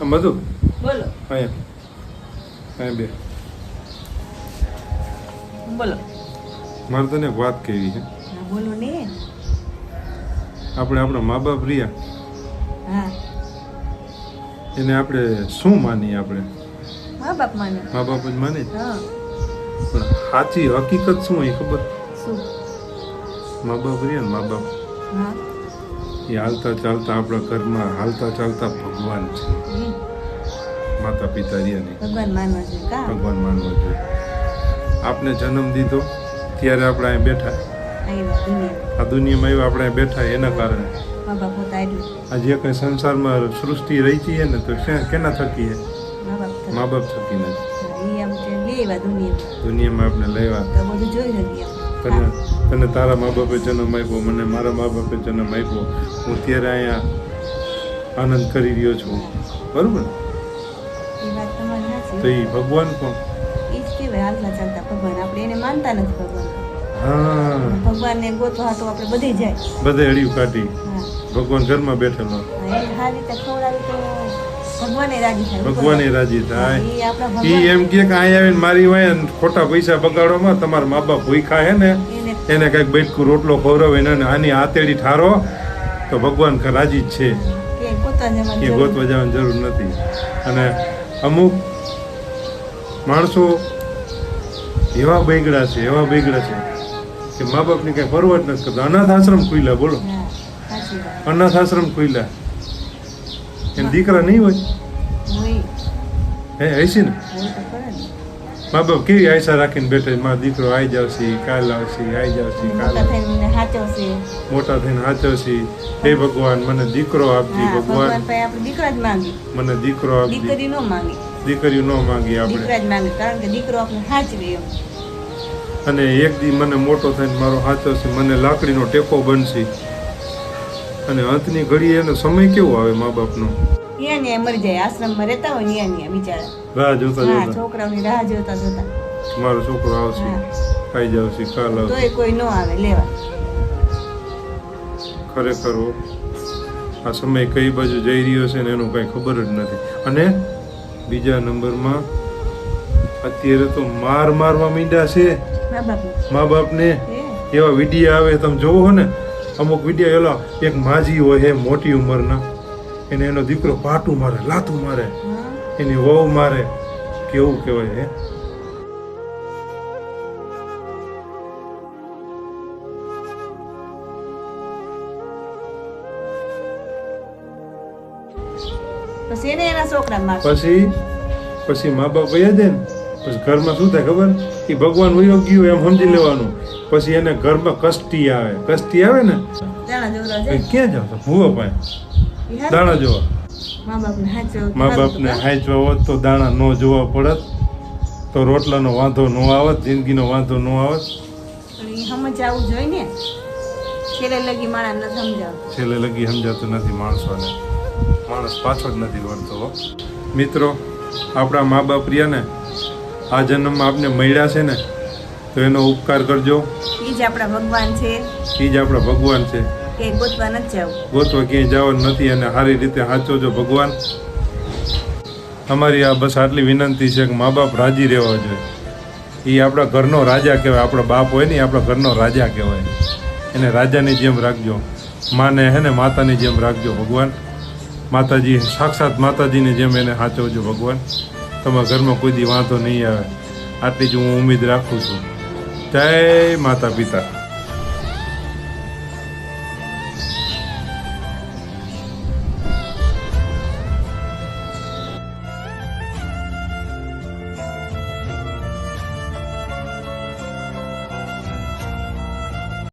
મધુ બોલો. અહીંયા બે બોલો. મારે તને એક વાત કહેવી છે. હા બોલો ને. આપણે આપણા મા બાપ રહ્યા હા એને આપણે શું માનીએ? આપણે મા બાપ માને. મા બાપ જ માને. હા પણ સાચી હકીકત શું એ ખબર? શું? મા બાપ રહ્યા ને મા બાપ હા એ હાલતા ચાલતા આપણા ઘરમાં હાલતા ચાલતા ભગવાન છે. માતા પિતા રહ્યા નહીં, ભગવાન માનવા છે કા? ભગવાન માનવા જોઈએ. આપને જન્મ દીધો ત્યારે આપણે અહીંયા બેઠા, આવ્યા દુનિયા આ દુનિયામાં આવ્યા આપણે અહીંયા બેઠા એના કારણે. મા બાપ હતા એટલે આ જે કંઈ સંસારમાં સૃષ્ટિ રહી છે ને તો કેના થકી છે? મા બાપ હતા. મા બાપ થકી નથી. એ આમ છે લેવા દુનિયામાં દુનિયામાં આપણે લેવા. તો બધું જોઈ શકીએ. તને તને તારા મા બાપે જન્મ આપ્યો, મને મારા મા બાપે જન્મ આપ્યો. હું ત્યારે અહીંયા આનંદ કરી રહ્યો છું, બરોબર? એ વાત તમારી તો સાચી. એ ભગવાન પણ એ જ કહેવાય હાલતા ચાલતા ભગવાન. આપણે એને માનતા નથી ભગવાન. હા ભગવાનને ગોતવા તો આપણે બધે જાય. બધે અડિયું કાઢી હા ભગવાન ઘરમાં બેઠેલો, એને સારી રીતે ખવડાવી તો ભગવાને રાજી થાય. ભગવાને રાજી થાય. એ આપણા ઈ ભગવાન એમ કે અહીંયા આવીને મારી વાય ખોટા પૈસા બગાડવામાં તમારા મા બાપ ભૂખ્યા હે ને એને એને કંઈક બેઠકું રોટલો ખવડાવે ને આની આતેડી ઠારો તો ભગવાન રાજી જ છે. કે ગોતવા જવાની કે જરૂર ગોતવા જવાની જરૂર નથી. અને અમુક માણસો એવા બગડ્યા છે કે મા બાપની કઈ પરવા જ નથી કરતા. અનાથ આશ્રમ ખુલ્યા, બોલો, હા, સાચી વાત. અનાથ આશ્રમ ખુલ્યા. એમ દીકરા નહીં હોય હોય, હે હૈસી ને હોય તો ખરા ને. મા બાપ કેવી આશા રાખીને બેઠા, મારો દીકરો આવી જાવશે, કાલ આવશે, આવી જાવશે, કાલ મોટા થઈને મને સાચવશે. મોટા થઈને સાચવશે. હે ભગવાન મને દીકરો આપજે, હા, ભગવાન ભગવાન પાસે આપણે દીકરા જ માંગી. મને દીકરો આપજે. દીકરી ન માંગી, દીકરી ન માંગી આપણે. દીકરા જ માંગે. કારણ કે દીકરો આપણે સાચવે એમ. અને એક દી મને મોટો થઈને મારો સાચવશે, મને લાકડીનો ટેકો બનશે. અને અંતની ઘડીએ એનો સમય કેવો આવે મા બાપનો? ન્યા મરી જાય. આશ્રમમાં રહેતા હોય ન્યા બિચારા. રાહ જોતા હા, જોતા છોકરાઓની રાહ જોતા જોતા. મારો છોકરો આવશે, હા. ખાઈ જાવશે, કાલ આવશે. તોય કોઈ ન આવે લેવા. ખરેખર આ સમય કઈ બાજુ જઈ રહ્યો છે ને એનું કઈ ખબર જ નથી. અને બીજા નંબરમાં અત્યારે તો મારવા માંડ્યા છે મા બાપ મા બાપને. એવા વિડીયો આવે તમે જોવો ને, અમુક વિડીયો એલા એક માજી હોય હે મોટી ઉંમરના, એને એનો દીકરો પાટું મારે, લાતું મારે, એની વહુ મારે. કેવું કહેવાય હે? પછી એને એના છોકરા મારશે. પછી મા બાપ વયા જાય ને પછી ઘરમાં શું થાય ખબર? એ ભગવાન વયો ગયું એમ સમજી લેવાનું. પછી એને ઘરમાં કષ્ટી આવે ને દાણા જોરા એ જાય. ક્યાં જાવ? ભૂવા પાસે ઈ હારું. દાણા જોવા. મા બાપને સાચવવું મા સારું બાપને તો કા? હાંચવા હોત તો દાણા ન જોવા પડત, તો રોટલાનો વાંધો ન આવત, જિંદગીનો વાંધો ન આવત. પણ ઈ સમજ આવું જોઈએ ને. છેલ્લે લગી માણસ ન સમજાવ. છેલ્લે લગી સમજાતું નથી માણસોને. માણસ પાછો જ નથી વળતો હો. મિત્રો, આપણા મા બાપ રહ્યા ને આ જન્મમાં આપને મળ્યા છે ને તો એનો ઉપકાર કરજો. ઈ જ આપણા ભગવાન છે. એ જ આપણા ભગવાન છે. કે ગોતવા નથી જવું. ગોતવા ક્યાંય જવાનું નથી. અને સારી રીતે સાચવજો ભગવાન. અમારી આ બસ આટલી વિનંતી છે કે મા બાપ રાજી રહેવા જોઈએ. એ આપણા ઘરનો રાજા કહેવાય. આપણા બાપ હોય ને એ આપણા ઘરનો રાજા કહેવાય. એને રાજાની જેમ રાખજો. માને હે ને માતાની જેમ રાખજો ભગવાન. માતાજી સાક્ષાત માતાજીની જેમ એને સાચવજો ભગવાન. તમારા ઘરમાં કોઈ દી વાંધો નહીં આવે. આટલી જ હું ઉમ્મીદ રાખું છું. જય માતા પિતા.